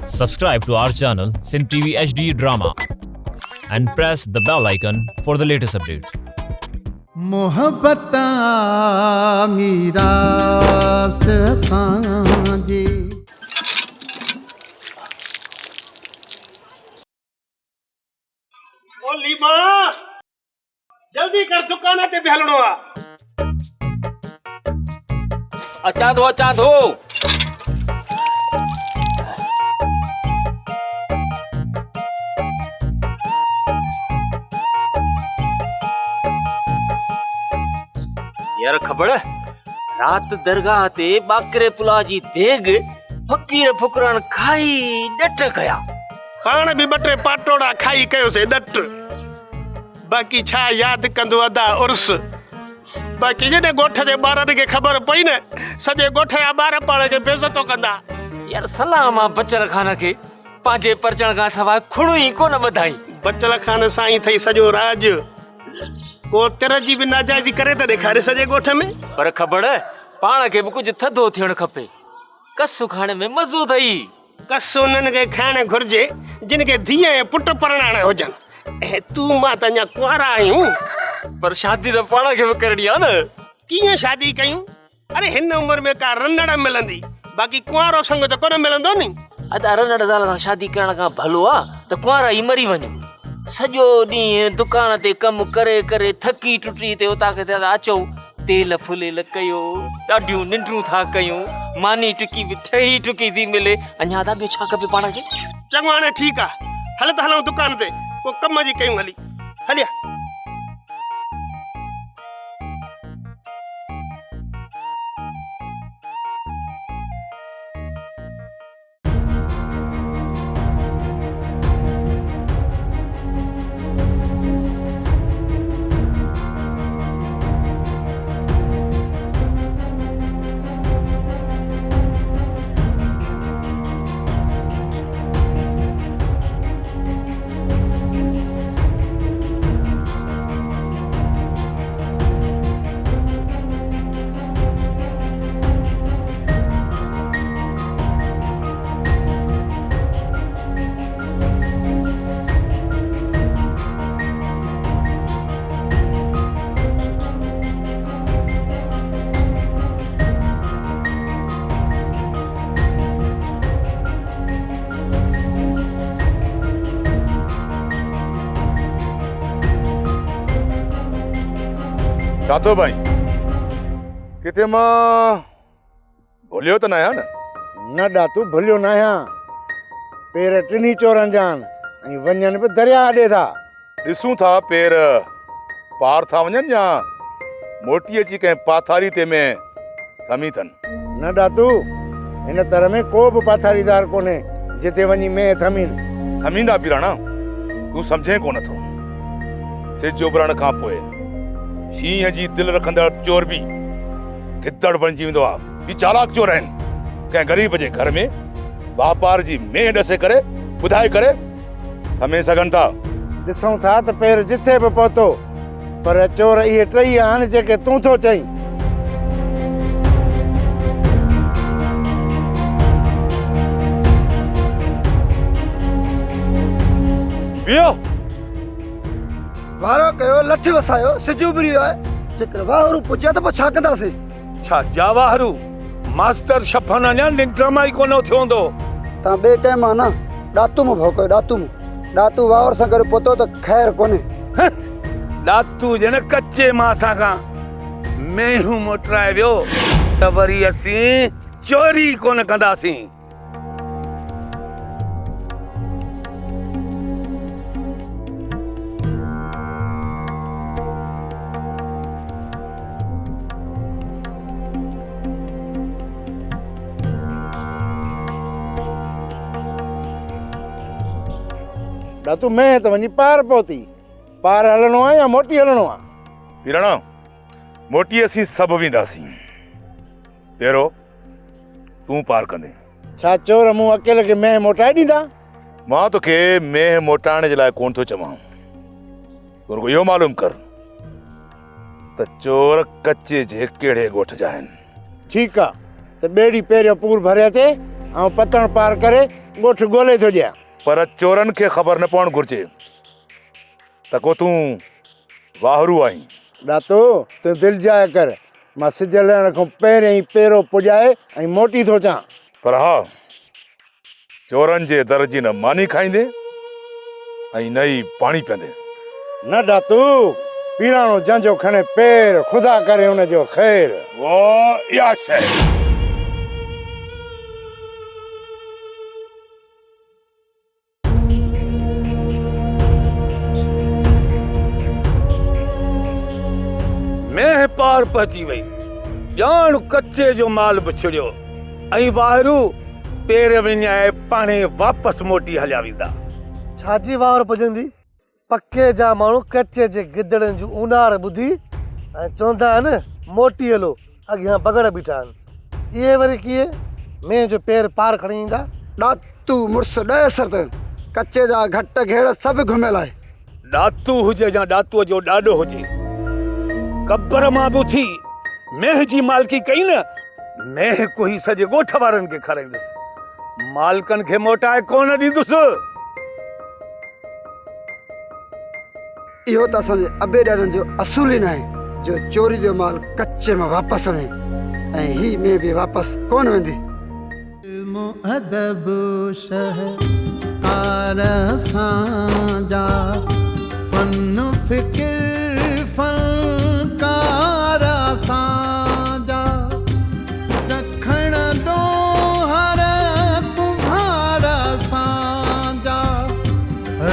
Subscribe to our channel Sin TV HD Drama and press the bell icon for the latest updates. मोहब्बता मीरास सांजे ओ लीमा जल्दी कर दुकान ते बेहलणो आ अचां थो यार खबर रात दरगाह ते बाकरे पुला जी देग फकीर फुकरान खाई डट गया पाण भी बटे पाटोड़ा खाई कयो से डट बाकी छा याद कंदो अदा उर्स बाकी जने गोठ जे बारन के खबर पई न सजे गोठ या बार पाण के बेइज्जतो कंदा यार सलाम आ बचल खान के पांजे परचण का सवाइ खुणु ही कोन बधाई बचल खान साईं थई सजो राज को तेरा जी भी नाजायजी करे त ॾेखारे सजे गोठ में पर खबर पाण के भी कुछ थधो थियण खपे कसु खाने में मज़ो थई कस उन्हनि खे खाइण घुर्जे जिन खे धीअ ऐं पुट परणाइण हुजनि ऐं तूं मां त अञा कुंवारा आहियूं पर शादी तो पाण के भी करणी आ न कीअं शादी कयूं अरे हिन उम्र में का रनड़ मिलंदी बाकी कुंवारो संग त कोन मिलंदो नी अदा रनड़ ज़ाल सां शादी करण खां भलो आ त कुंवारा ई मरी वञो सॼो ॾींहुं दुकान ते कमु करे करे थकी टुटी ते उतां के अचो तेल फुलेल कयो ॾाढियूं निंड्रूं था कयूं मानी टुकी बि ठही टुकी थी मिले अञा त ॿियो छा खपे पाण खे चङो हाणे ठीकु आहे हल त हलूं दुकान ते पोइ कम जी कयूं हली हलिया छा थो भाई किथे मां भुलियो त न आहियां न ॾातू भुलियो न आहियां पेर टिनी चोरनि जा आहिनि ऐं वञनि बि दरिया ॾे था ॾिसूं था पेर पार था वञनि या मोटी अची कंहिं पाथारी ते में थमी अथनि न ॾातू हिन तरह में को बि पाथारीदार कोन्हे जिते वञी में थमीनि थमींदा पीराणा तूं सम्झे कोन थो सिज उभरण खां पोइ शींहं जी दिलि रखंदड़ चोर बि गिदड़ बणिजी वेंदो आहे ही चालाक चोर आहिनि कंहिं ग़रीब जे घर में वापार जी मेंह ॾसे करे ॿुधाए करे थमे सघनि था ॾिसूं था त पेर जिथे बि पहुतो पर चोर इहे टई आहिनि जेके तूं थो चई बियो वारो कयो लठ वसायो सिज उभरी वियो आहे जेकर वाहरू पुॼिया त पोइ छा कंदासीं छा जावाहरू मास्टर शफन अञा निंड्रमा ई कोन थियो हूंदो तव्हां ॿिए कंहिं मां न ॾातू में भौ कयो ॾातू वावर सां गॾु पहुतो त ख़ैर कोन्हे ॾातू जन कच्चे मांसा खां मेहूं मोटराए वियो त वरी असीं चोरी कोन कंदासीं ॾातू में त वञी पार पहुती पार हलणो आहे या मोटी हलणो आहे पीराणा मोटी असीं सभु वेंदासीं पहिरियों तूं पार कंदे छा चोर मूं अकेले खे में मोटाए ॾींदा मां तोखे मेंह मोटाइण जे लाइ कोन थो चवां तूं रुॻो इहो मालूम कर त चोर कच्चे जे कहिड़े ॻोठ जा आहिनि ठीकु आहे त ॿेड़ी पहिरियों पूर भरे अचे ऐं पतण पार करे ॻोठ ॻोल्हे थो ॾियां। पर चोरनि खे ख़बर न पवणु घुरिजे त को तूं वाहरू आहीं। ॾातो तूं दिलि जाए कर, मां सिज लहण खां पहिरियों ई पेरो पुॼाए ऐं मोटी थो अचां। पर हा, चोरनि जे दर जी न मानी खाईंदे ऐं न ई पाणी पीअंदे। न ॾातू, पीराणो जंहिंजो खणे पेर, ख़ुदा करे हुनजो ख़ैर। वाह, इहा शइ मैं पार पहुची वई, ॼाण कच्चे जो माल बि छुड़ियो ऐं वाहरू पेर विञाए पाणे वापसि मोटी हलिया वेंदा। छाजी वावर पुॼंदी? पके जा माण्हू कच्चे जे गिदड़नि जूं उनार ॿुधी ऐं चवंदा आहिनि मोटी हलो, अॻियां बगड़ बीठा आहिनि। इहे वरी कीअं मैं जो पेर पार खणी ईंदा? ॾातू मुड़ुस ॾह सरत, कच्चे जा घट घेड़ सभु घुमियल आहे। ॾातू हुजे या ॾातूअ जो ॾाॾो हुजे, कब्र मां बि उथी मेह जी मालकी कई न, मेह कोई सॼे ॻोठ वारनि खे खाराईंदुसि, मालकनि खे मोटाए कोन ॾींदुसि। इहो त असांजे अबे ॾाॾनि जो असूल ई न आहे जो चोरी जो माल कच्चे में वापसि आणे, ऐं ही में बि वापसि कोन वेंदी। अदब शहकार सां जा फन फिक्र फनकार सां जा दखण दो हर कुम्हार सां जा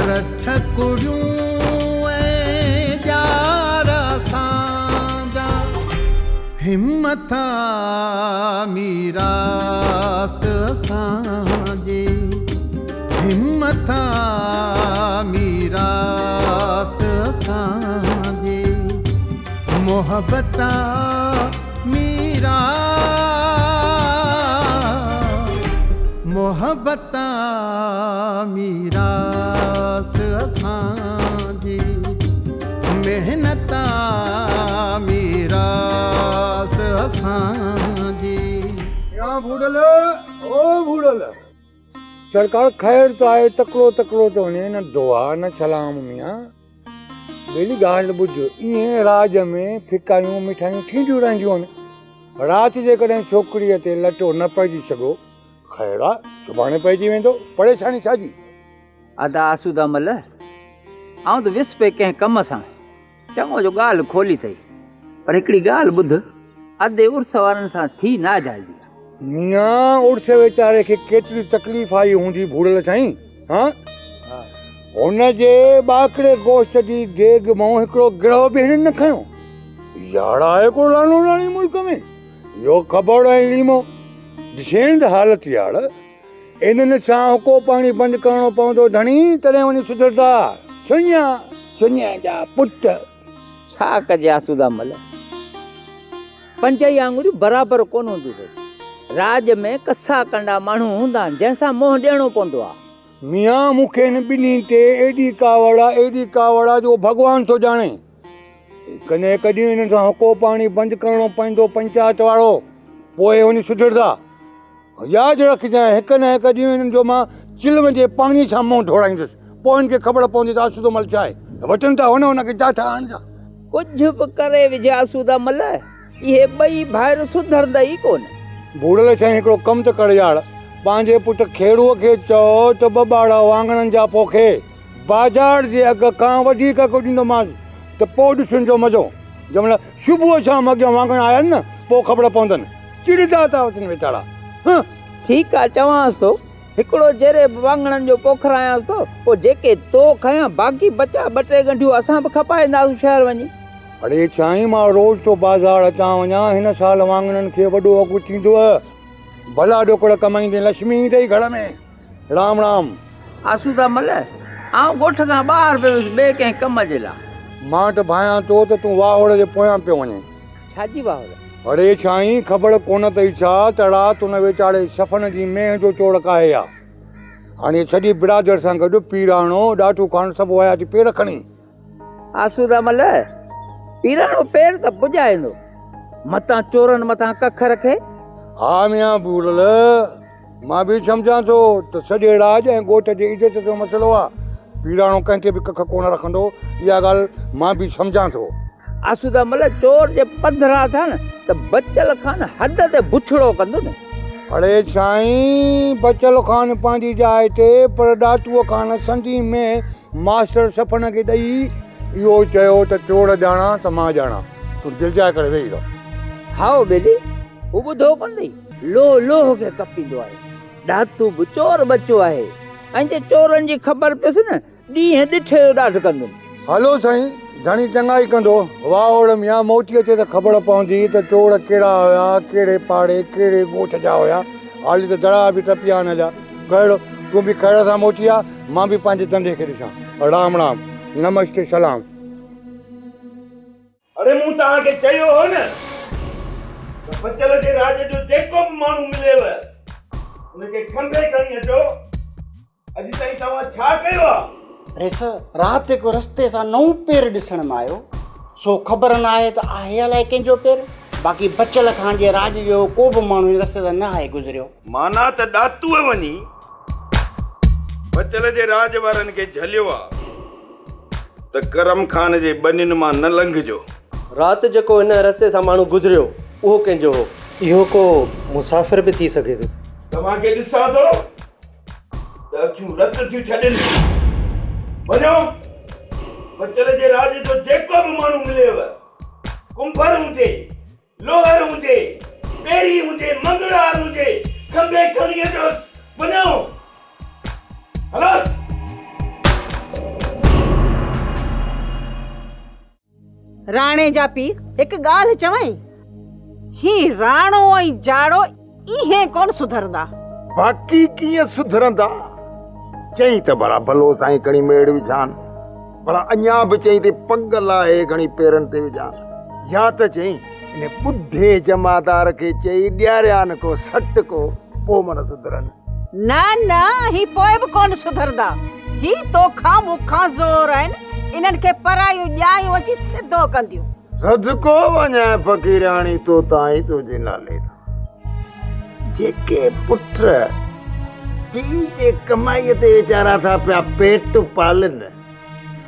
रछ कुड़ियूं हिम्मत मीरास असांजे, हिम्मत मीरास असांजे, मोहब्बत मीरा मोहब्बत मीरास असांजे, मेहनत मीरास असांजी। या भूडल, ओ भूडल, सरकार ख़ैर तो आहे, तकड़ो तकड़ो तो वञे, न दुआ न सलाम मियां। ॿेड़ी ॻाल्हि ॿुध, ईअं राज में फिकायूं मिठायूं थींदियूं रहंदियूं आहिनि। राति जे कॾहिं छोकिरीअ ते लटो न पइजी सघो, ख़ैर आहे, सुभाणे पइजी वेंदो, परेशानी छाजी? अदा आसूदा मल, आउं त विस पे कंहिं कम सां चङो जो ॻाल्हि खोली अथई, पर हिकिड़ी ॻाल्हि ॿुध, अधे उर्स वारनि सां थी नाजाइज़ी। मियां उर्स वीचारे खे केतिरी तकलीफ़ आई हूंदी भूड़ल साईं। हा, हुनजे ॿाकड़े गोश्त जी देग मां हिकिड़ो गिरह बि हिन न खयो। याड़ा आहे को लानो लाणी मुल्क में, इहो ख़बर ऐं लीमो ॾिसेनि त हालत याड़। इन्हनि सां हुको पाणी बंदि करणो पवंदो धणी, तॾहिं वञी सुधरदा। सुञा सुञा जा पुट छा कजे आसूदा मल, पंजई आङुरियूं बराबरि कोन हूंदियूं अथसि। राज में कसा कंडा माण्हू हूंदा आहिनि जंहिंसां मोह ॾियणो पवंदो आहे। मियां मूंखे हिन ॿिन्ही ते एॾी कावड़ा जो भॻवान थो ॼाणे। कॾहिं कॾहिं हिन सां हुको पाणी बंदि करणो पवंदो पंचायत वारो, पोइ वञी सुधरदा। यादि रखजांइ, हिकु न हिकु ॾींहुं हिननि जो मां चिलम जे पाणी सां मुंहुं धोड़ाईंदुसि, पोइ हिनखे ख़बर पवंदी त आसूदो मल छा आहे। वचन था हुनखे जाथा आणजा। कुझु बि करे विझे आसूदा मल, इहे ॿई भाइर सुधरंदा ई कोन। भूड़ल साईं हिकिड़ो कमु त कर यार, पंहिंजे पुट खेड़ूअ खे चओ त ॿ ॿाड़ा वाङणनि जा पोखे बाज़ार जे अघ खां वधीक ॾींदोमांसि, त पोइ ॾिसण जो मज़ो। जंहिंमहिल सुबुह शाम अॻियां वाङण आया आहिनि न, पोइ ख़बर पवंदनि, चिड़दा था वठनि वीचारा। ठीकु आहे, चवांसि थो हिकिड़ो जहिड़े वाङणनि जो पोखरायांसि थो, पोइ जेके तो खयां बाक़ी बचा ॿ टे गंढियूं असां बि खपाईंदासीं शहर वञी। अड़े साईं, मां रोज़ तो बाज़ार अचां वञा, हिन साल वाङणनि खे वॾो अघु थींदो। भला ॾोकड़ कमाईंदे लक्ष्मी ईंदई घर में। राम राम। आसूदा मल, आउं ॻोठ खां ॿाहिरि पियो वियुसि ॿिए कंहिं कम जे लाइ। मां त भायां थो त तूं वाहोड़ जे पोयां पियो वञे। छाजी वाहोड़? अड़े साईं, ख़बर कोन अथई छा त राति हुन वीचारे सफ़न जी मेह जो चोड़ काहे आहे। हाणे सॼी बिरादर सां गॾु पीराणो ॾाढो खान सभु विया थी पेर खणी। आसूदा मल, पीराणो पेर त पुॼाईंदो, मतां चोरनि मथां कख रखे। हा मियां भूड़ल, मां बि सम्झां थो त सॼे राज ऐं ॻोठ जी इज़त जो मसइलो आहे। पीराणो कंहिंखे बि कख कोन रखंदो, इहा ॻाल्हि मां बि सम्झां थो। आसूदा मतिलबु चोर जे पंधरा था न त बचल खान हद ते बुछड़ो कंदो न। अड़े साईं, बचल खान पंहिंजी जाइ ते, पर ॾातूअ खान संधी में मास्टर सफ़न खे ॾेई इहो चयो त चोर ॼाणा त मां ॼाणा, तूं दिलजाए करे वेही रहो। हाओ बेली, हू ॿुधो कोन अथई, लोह लोह खे कपींदो आहे। ॾातू बि चोर बचो आहे, ऐं जे चोरनि जी ख़बर पियसि न, ॾींहं ॾिठे जो ॾाढ कंदो। हलो साईं, धणी चङा ई कंदो। वाह ओड़ मियां, मोटी अचे त ख़बर पवंदी त चोर कहिड़ा हुया, कहिड़े पाड़े कहिड़े ॻोठ जा हुया। हाली त दड़ा बि टपिया न जा। खैर, तूं बि खैर सां मोटी आ, मां बि पंहिंजे धंधे खे ॾिसां। राम राम, नमस्ते, सलाम। अरे मूं तव्हांखे चयो हो न त बचल जे राज जो जेको बि माण्हू मिलेव उनखे खंबे खणी अचो। अॼु ताईं तव्हां छा कयो आहे? अरे सर, राति हिकु रस्ते सां नओं पेर ॾिसण में आयो, सो ख़बर न आहे त आहे अलाए कंहिंजो पेर। बाक़ी बचल खान जे राज जो को बि माण्हू रस्ते सां न आहे गुज़रियो। माना त ॾातूअ वञी बचल जे राज वारनि खे झलियो आहे त करम खान जे ॿनियुनि मां न लंघिजो। राति जेको हिन रस्ते सां माण्हू गुज़रियो उहो कंहिंजो हो? इहो को मुसाफ़िर बि थी सघे थो। तव्हांखे ॾिसां थो त अखियूं रत थियूं छॾनि। वञो, बचल जे राज जो जेको बि माण्हू मिलेव, कुंभर हुजे, लोहर हुजे, पेरी हुजे, मंगड़ार हुजे, खंबे खणी अचो। वञो, हलो। राणे जा पीर हिकु ॻाल्हि चवई, ही राणो ऐं जाड़ो इहे कोन सुधरंदा। बाक़ी कीअं सुधरंदा? चई त भला भलो साईं खणी मेड़ विझान, भला अञा बि चई ते पग लाहे खणी पेरनि ते विझान, या त चई इन ॿुढे जमादार खे चई ॾियारियान को सट को पोइ मन सुधरनि। न न, ही पोइ बि कोन सुधरंदा। ही तोखां मूंखां ज़ोर आहिनि, इन्हनि खे परायूं ॼायूं अची सिधो कंदियूं। सदको वञे फ़कीराणी तो ताईं तुंहिंजे नाले जेके पुट पीउ जे कमाईअ ते वीचारा था पिया पेट पालनि,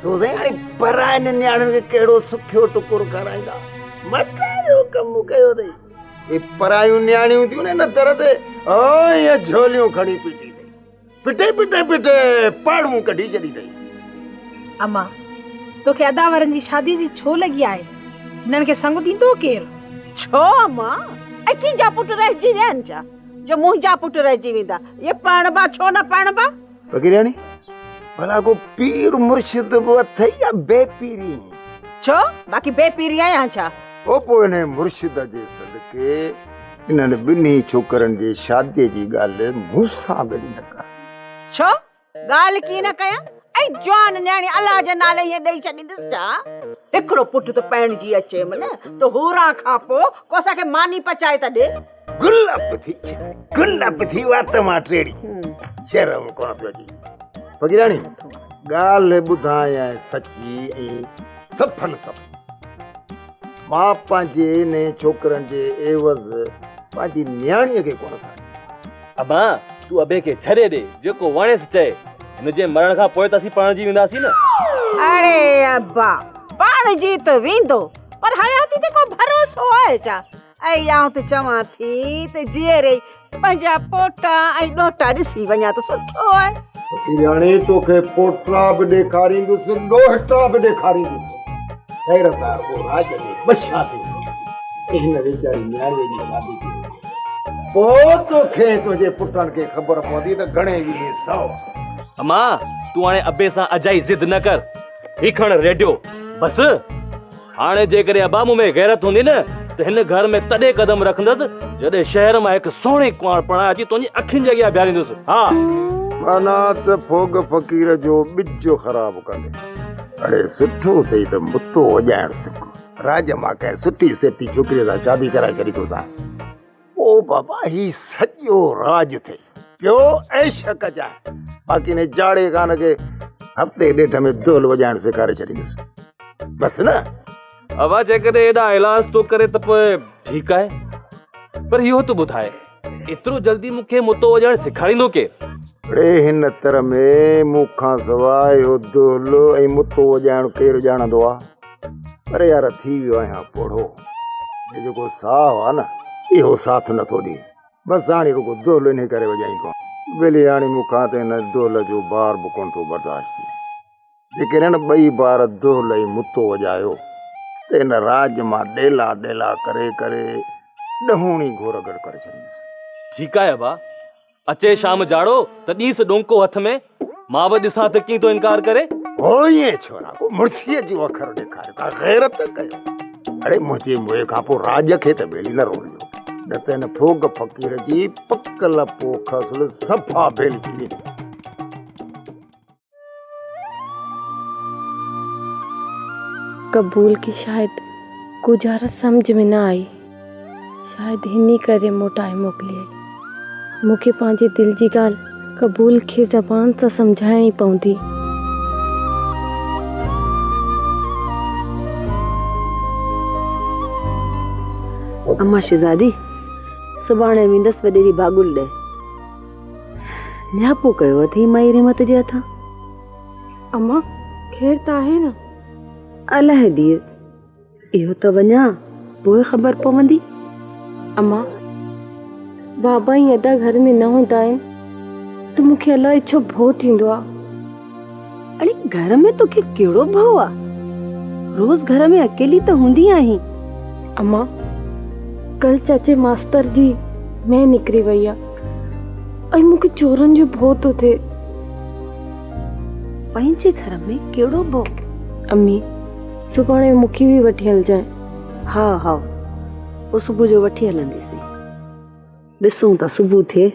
सो साईं हाणे परायनि न्याणियुनि खे कहिड़ो सुखियो टुकुर कराईंदा। मकायो कमु कयो अथई। हे परायूं न्याणियूं थियूं न दर ते, ईअं झोलियूं खणी पिटी पिटे पिटे पिटे पाड़ूं कढी छॾी अथई। अम्मा, तोखे अदावरनि जी शादी जी छो लॻी आहे? हिननि खे संग ॾींदो केरु? छो अम्मा, अकी जा पुट रहिजी विया आहिनि छा जो मुंहिंजा पुट रहिजी वेंदा? ये परणबा छो न परणबा? फ़कीराणी, भला को पीर मुर्शिद बि अथई या बेपीरी? छो बाक़ी बेपीरी आहियां छा? ओ पोइ हिन मुर्शिद जे सदके इन्हनि ॿिन्ही छोकरनि जे शादीअ जी ॻाल्हि मूंसां बि न कर। छो ॻाल्हि कीअं न कयां? ऐं जवान न्याणी अलाह जे नाले हीअं ॾेई छॾींदसि छा? हिकिड़ो पुट त पहिणजी अचे न त होरा खां पोइ को असांखे मानी पचाए त ॾे। गुलाब थी वात मां टेड़ी शर्म कोन पियो अचे। फ़कीराणी, ॻाल्हि ॿुधायां सची ऐं सफल सफ़। मां पंहिंजे ने छोकरनि जे एवज़ पंहिंजी न्याणीअ खे कोन साड़ी। अबा, तूं अबे खे छॾे ॾे, जेको वणेसि चए। हिनजे मरण खां पोइ त असीं पाणजी वेंदासीं न। अरे अब्बा, पाणजी त वेंदो, पर हयाती ते को भरोसो आहे छा? ऐं आउं त चवां थी त जीअरे पंहिंजा पोटा ऐं ॾोटा ॾिसी वञा त सुठो आहे। फ़कीराणी, तोखे पोटा बि ॾेखारींदुसि, ॾोहटा बि ॾेखारींदुसि। ख़ैर सां पोइ राज में बछा थी हिन वीचारी न्याणीअ जी शादी थी। पोइ तोखे तुंहिंजे पुटनि खे ख़बर पवंदी त घणे वीह सौ। अम्मा, तूं हाणे अबे सां अजाई ज़िद न कर। ही खण रेडियो बस। हाणे जेकॾहिं अबा मूं में गैरत हूंदी न त हिन घर में तॾहिं कदम रखंदसि जॾहिं शहर मां हिकु सुहिणी कुंवार पणाए अची तुंहिंजी अखियुनि जे अॻियां बीहारींदुसि। हा, माना त फोग फ़कीर जो ॿिज ख़राब कंदे। अड़े सुठो अथई त मुतो वॼाइण सिख। राज मां कंहिं सुठी सेठी छोकिरीअ सां शादी कराए छॾी तोसां। ओ बाबा, ही सॼो राज थिए पियो ऐश कजाए। बाक़ी ने जाड़े कान खे हफ़्ते ॾेढ में ढोल वॼाइण सेखारे छॾींदुसि बसि न। अबा, जेकॾहिं एॾा इलाज तो करे त पोइ ठीकु आहे, पर इहो तो ॿुधाए एतिरो जल्दी मूंखे मुतो वॼाइण सेखारींदो केरु? अड़े हिन तर में मूंखां सवाइ इहो दोहलो ऐं मुतो वॼाइण केरु ॼाणंदो आहे? अरे यार थी वियो आहियां पोढ़ो, हे जेको साहु आहे न इहो साथ नथो ॾिए। बसि हाणे रुगो दोहलो इन करे वॼाईंदो आहियां। भली हाणे मूंखां त हिन दोहल जो बार बि कोन थो बर्दाश्त थिए। जेकॾहिं ॿई बार दोहल ऐं मुतो वॼायो त हिन राज मां ॾेला ॾेला करे करे ॾहोणी घोरगड़ करे छॾींदुसि। ठीकु आहे अबा, अचे शाम जाड़ो त ॾींस डोंको हथ में, मां बि ॾिसां त कीअं तो इनकार करे। हो ईअं छोरा, को मुड़सीअ जो अखर ॾेखारे था, गैरत कयो। अड़े मुंहिंजे मुंहं खां पोइ राज खे त ॿेड़ी न रोलियो, न त हिन फोग फ़कीर जी पकल पोख असुल सफ़ा भेल थी वेंदी। कबूल की शायद गुजारत समझ में न आई, शायद हिनी करे मोटाए मोकिलिए। मूंखे पंहिंजे दिल जी ॻाल्हि कबूल खे ज़बान सां सम्झाइणी पवंदी। अम्मा शहज़ादी, सुभाणे वेंदसि वॾेरी बागुल ॾे। न्यापो कयो अथई माई रिमत जे हथां। अम्मा ख़ैर त आहे न? अलाए धीअ, इहो त वञा पोइ ख़बर पवंदी। अम्मा बाबा ई अदा घर में न हूंदा आहिनि त मूंखे अलाए छो भउ थींदो आहे। अड़े घर में तोखे कहिड़ो भउ आहे? रोज़ घर में अकेली त हूंदी आहीं। अम्मा कल चाचे मास्तर जी मैं निकिरी वई आहे ऐं मूंखे चोरनि जो भउ थो थिए। पंहिंजे घर में कहिड़ो भउ? अम्मी सुभाणे मूंखे बि वठी हलजांइ। हा हा, पोइ सुबुह जो वठी हलंदीसीं। ॾिसूं था सुबुह थिए।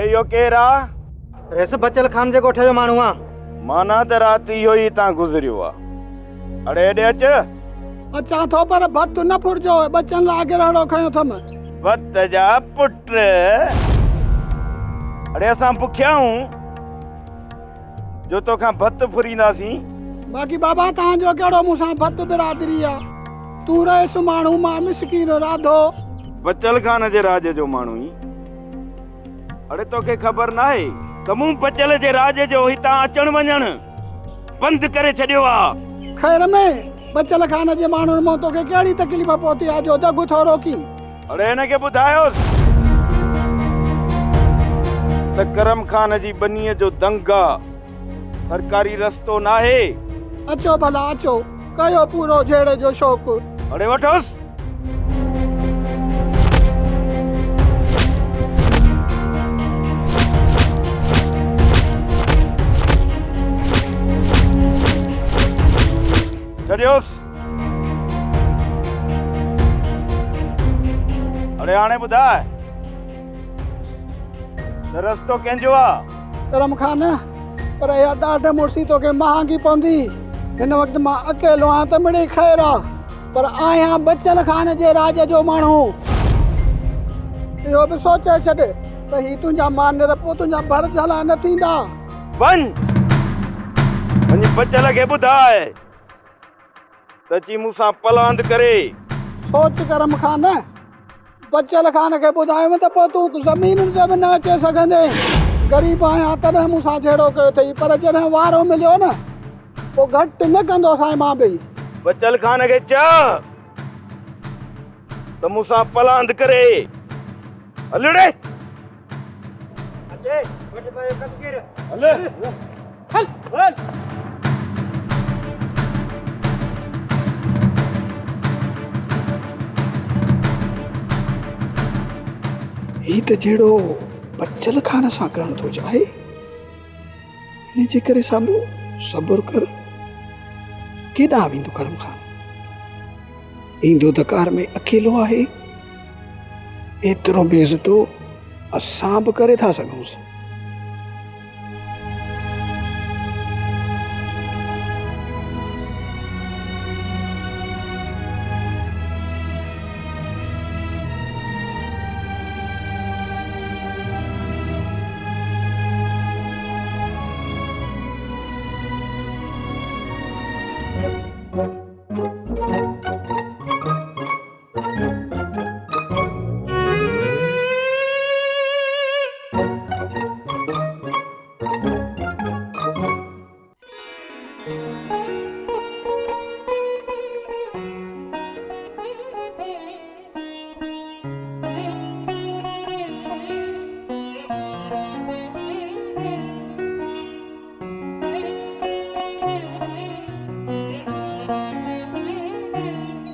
इहो केरु आहे? रेस बचल खान जे ॻोठ जो माण्हू आहे। माना त राति इहो ई हितां गुज़रियो आहे। अड़े हेॾे अच। अचां थो पर भत न फुरजो, बचन लाइ गिरहड़ो खयो अथमि। भत जा पुट, अड़े असां बुखिया आहियूं जो तोखां भत फुरींदासीं। बाक़ी बाबा तव्हांजो कहिड़ो मूंसां भत बिरादरी आहे? तूं रहिस माण्हू, मां मिसकीन राधो। बचल खान जे राज जो माण्हू ई। अड़े तोखे ख़बर न आहे त मूं बचल जे राज जो हितां अचण वञण बंदि करे छॾियो आहे। ख़ैर में बचल खान जे माण्हुनि मां तोखे कहिड़ी तकलीफ़ पहुती आहे जो दग थो रोकी? अड़े हिनखे ॿुधायोसि त करम खान जी बनीअ जो दंग आहे, सरकारी रस्तो न आहे। अचो भला अचो, कयो पूरो जहिड़े जो शौक़ु। अड़े वठोसि। छॾियोसि। अड़े हाणे ॿुधाए त रस्तो कंहिंजो आहे? करम खान, पर इहा ॾाढी मुड़सी तोखे महांगी पवंदी। हिन वक़्तु मां अकेलो आहियां त मिड़ी ख़ैर आहे, पर आहियां बचल खान जे राज जो माण्हू। इहो बि सोचे छॾ त ही तुंहिंजा मानर पोइ तुंहिंजा भर झला न थींदा। वञी बचल खे ॿुधाए त अची मूंसां पलांद करे। सोच करम खान, बचल खान खे ॿुधायमि त पोइ तूं ज़मीनुनि ते बि न अचे सघंदे। ग़रीब आहियां तॾहिं मूंसां जहिड़ो कयो अथई, पर जॾहिं वारो मिलियो न पोइ घटि न कंदोसीं मां बि। बचल खान खे चओ त मूंसां पलांद करे। हलड़े ही त जहिड़ो बचल खान सां करण थो चाहे, इन जे करे सालू सब्र कर। केॾांहुं वेंदो करम खान? ईंदो त कार में अकेलो आहे। एतिरो बेइज़तो असां बि करे था सघूंसि।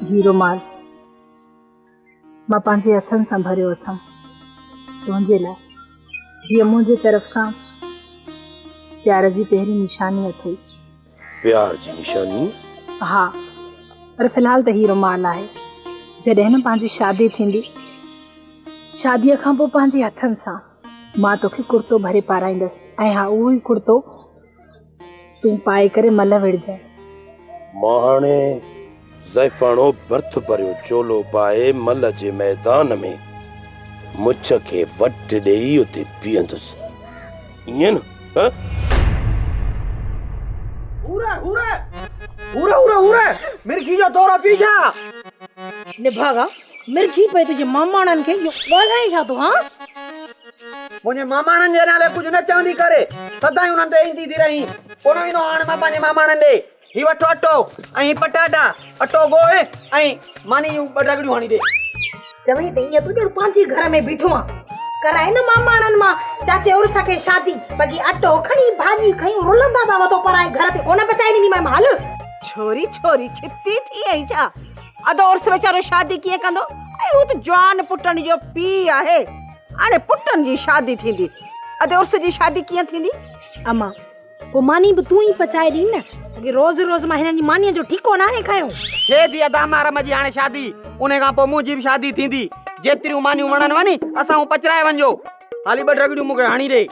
हीरो माल मां पंहिंजे हथनि सां भरियो अथमि तुंहिंजे लाइ। हीअ मुंहिंजे तरफ़ खां प्यार जी पहिरीं निशानी अथई। प्यार जी निशानी? हा, पर फ़िलहाल त हीरो माल आहे। जॾहिं न पंहिंजी शादी थींदी, शादीअ खां पोइ पंहिंजे हथनि सां मां तोखे कुर्तो भरे पाराईंदसि ऐं हा उहो ई कुर्तो तूं पाए करे मल विढ़जांइ। मां हाणे ज़ैफ़ाणो भर्थ भरियो चोलो पाए मल जे मैदान में मुछ खे वट ॾेई उते बीहंदुसि, ईअं न? पूरा पूरा पूरा पूरा पूरा मिर्गी जो दौरो पी जा। निभागा मिर्गी पे तुझे मामाणन के यो ॻाल्हाए छा तूं? हां मुंहिंजे मामाणन जे नाले कुझु न चवंदी करे, सदाई उन्हनि ते ईंदी थी रही। कोन ईंदो हाणे मां पंहिंजे मामाणन ॾे। ही वठो अटो ऐं पटाटा, अटो ॻोहे ऐं मानी जूं ॿ डगड़ियूं हणी ॾे। चवई त ईअं तूं ॼण पंहिंजे घर में बीठो आहे। कराए न मामाणन मां चाचे उर्स खे शादी, बाक़ी अटो खणी भाॼी खई रुलंदा था वतो पराए घर ते कोन पचाई ॾींदी मैं हाल। छोरी छोरी छिती थी आई छा? अदो उर्स वीचारो शादी कीअं कंदो? ऐं हू त जवान पुटनि जो पीउ आहे। हाणे पुटनि जी शादी थींदी, अदो उर्स जी शादी कीअं थींदी? अम्मा पोइ मानी बि तूं ई पचाए ॾी न, रोज़ रोज़ मां हिननि जी मानीअ जो ठीको न आहे खयो। हे दी दामारम जी हाणे शादी, उन खां पोइ मुंहिंजी बि शादी थींदी। जेतिरियूं मानियूं वणनि वञी असां पचराए वञो। हाली ॿ डगड़ियूं मूंखे हणी ॾे।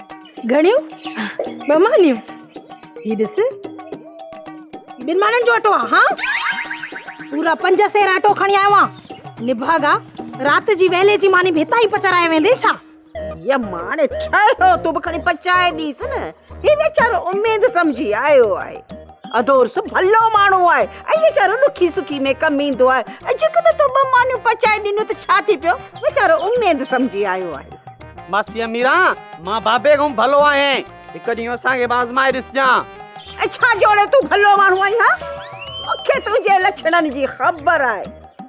घणियूं? ॿ मानियूं? ही ॾिस, ॿिनि माननि जो अटो आहे। हाँ, पूरा 5 सेर अटो खणी आयो आहे। निभागा राति जी वेले जी मानी भिता ई पचराए वेंदे छा? ये माने ठहियो तूं बि खणी पचाए ॾीस न। ही वीचारो उमेद समझी आयो आहे। अदोर्स भलो माण्हू आहे ऐं वीचारो ॾुखी सुखी में कमु ईंदो आहे। ऐं जेकॾहिं तूं 2 मानियूं पचाए ॾिनो त छा थी पियो? वीचारो उमेद समझी आयो आहे। मासी अमीरा, मां बाबे खां भलो आहियां। हिकु ॾींहुं असांखे आज़माए ॾिसजां। ऐं छा जोड़े तूं भलो माण्हू आहीं? हा, मूंखे तुंहिंजे लक्षणनि जी ख़बर आहे।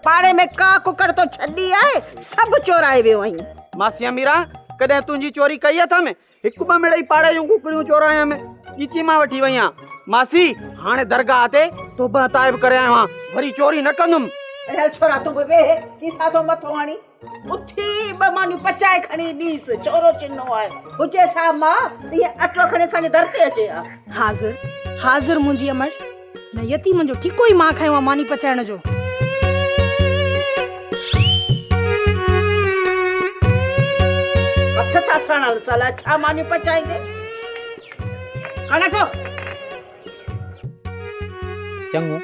पाड़े में का कुकड़ तो छॾी आहे, सभु चोराए वियो आहीं। मासी अमीरा, कॾहिं तुंहिंजी चोरी कई अथमि? हिकु ॿ मिड़ई पाड़े जूं कुकड़ियूं चोरायमि, चीची मां वठी वई आहियां। मासी हाणे दरगाह ते तौबा ताइब करे आयो आहियां, वरी चोरी न कंदुमि। अरे छोरा तूं बि वेह, किसा तो मथो हाणी उथी 2 मानियूं पचाए खणी ॾीस। चोरो चिन्नो आहे, हुजे सा मां इहे अटो खणी असांजे दर ते अचे। हाज़िर हाज़िर मुंहिंजी अमर, न यतीमन जो ठीको ई मां खयो आहे मानी पचाइण जो। हथ था सणल साला, छा मानी पचाईंदे? खण अटो। चङो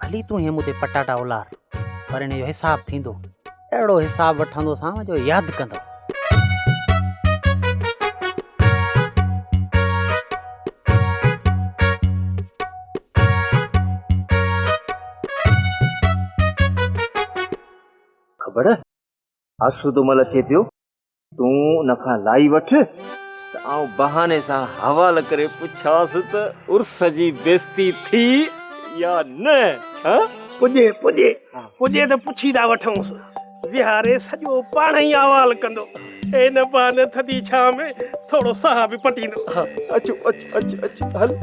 भली तूं हे मूंते पटाटा उलार, पर हिन जो हिसाब थींदो। अहिड़ो हिसाब वठंदोसां जो यादि कंदो। ख़बर आसू तो मल अचे पियो, तूं उन खां लाई वठ त आउं बहाने सां हवाल करे पुछांसि त उर्स जी बेइज़ती थी या न। पुॼे पुॼे पुॼे त पुछी था वठूंसि। विहारे सॼो पाण ई अहवाल कंदो। इन बहाने थधी छांव में थोरो साह बि पटींदो। अचो अचो अचो अचो हल।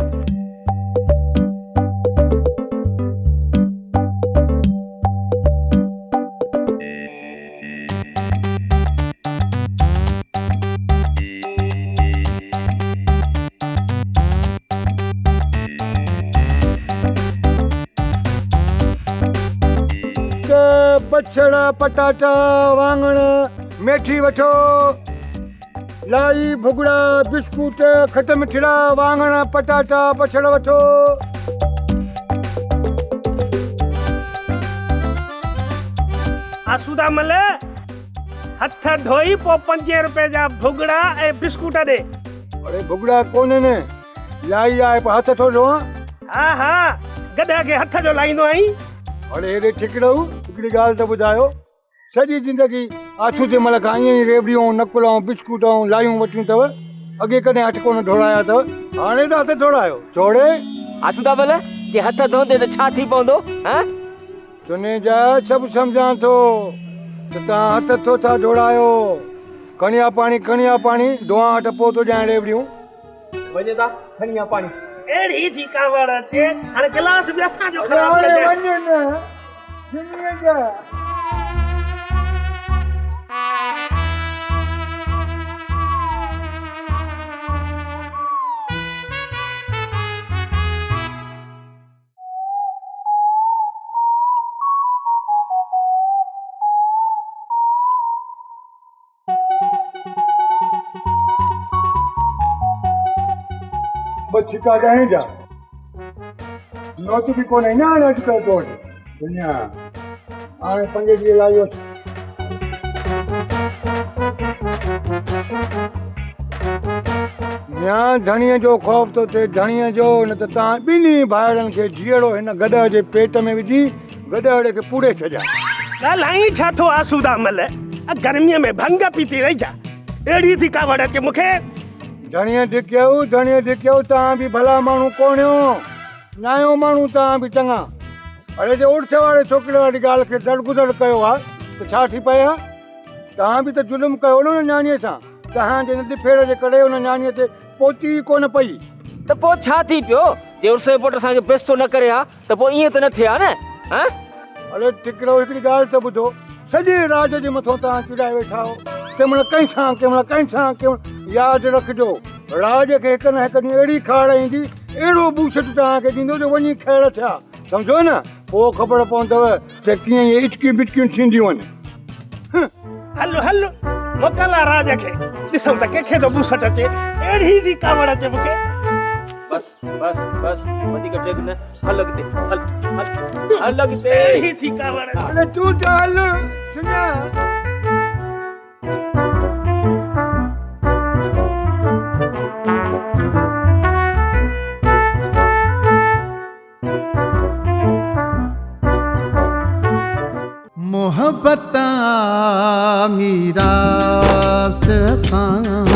बछड़ा पटाटा वांगण मेथी वठो लाई भुगड़ा बिस्कुट खट मिठड़ा वांगण पटाटा बछड़ वठो। आसूदा मल हथ धोई पो 5 रुपए जा भुगड़ा ए बिस्कुट दे। अरे भुगड़ा कोने ने लाई आए पर हथ थो धोआ। हाँ हाँ गधा के हथ जो लाइनो आई। अरे हेॾे ठिकड़ो हिकिड़ी ॻाल्हि त ॿुधायो, सॼी ज़िंदगी आछूदे महिल खां ईअं ई रेवड़ियूं नकुलाऊं बिस्कुटूं लायूं वठियूं अथव, अॻे कॾहिं हथ कोन धोड़ाया अथव, हाणे त हथ धोड़ायो छोड़े। आसूदा भले के हथ धोंदे त छा थी पवंदो? चुने जा सभु सम्झां थो त तव्हां हथ थो था धोड़ायो। खणिया पाणी धोआ हट पोइ थो ॾियां रेवड़ियूं। वञे था खणिया पाणी। एड़ी थी कावड़ अचे हाणे गिलास बि असां जो ख़राब कजे। बस छिका ॾहें जा नोट बि कोन आहे न हाणे अॼुकल्ह तो वटि दुनिया। हाणे 5 ॾींहं लाई वठि। या धणीअ जो ख़ौफ़ थो थिए धणीअ जो, न त तव्हां ॿिन्ही भाइरनि खे जीअड़ो हिन गॾ जे पेट में विझी गॾड़े खे पूरे छॾिया। ॻाल्हाई छा थो आसूदा मल, गर्मीअ में भंग पीती रही जा। एड़ी थी कावड़ अचे मूंखे। धणीअ धिकियो तव्हां बि भला माण्हू कोन हो, नायो माण्हू तव्हां बि चङा। अड़े जे उड़स वारे छोकिरे वारी ॻाल्हि खे दरगुदर कयो आहे त छा थी पए आहे? तव्हां बि त जुल्म कयो न न्याणीअ सां। तव्हांजे नंढी फेर जे करे हुन न्याणीअ ते पोती कोन पई त पोइ छा थी पियो? जे उर्स जे पुट असांखे बेस्तो न करे हा त पोइ ईअं त न थिए हा न? अरे टिकड़ो हिकिड़ी ॻाल्हि त ॿुधो, सॼे राज जे मथां तव्हां चिड़ाए वेठा हो, कंहिंमहिल कंहिंसां यादि रखिजो, राज खे हिक न हिक ॾींहुं अहिड़ी खाड़ ईंदी, अहिड़ो बूसट तव्हांखे ॾींदो जो वञी खैर थिया, सम्झो न? पोइ ख़बर पवंदव त कीअं इहे इटकियूं बिटकियूं थींदियूं आहिनि। हल मोकला राज खे, ॾिसूं त कंहिंखे तो बूसट अचे। अहिड़ी थी कावड़ अचे मूंखे। बस वधीक टेक न। हल अॻिते हल अॻिते। अहिड़ी थी कावड़। अरे तूं त हल सुञा। मोहब्बत मीरास असां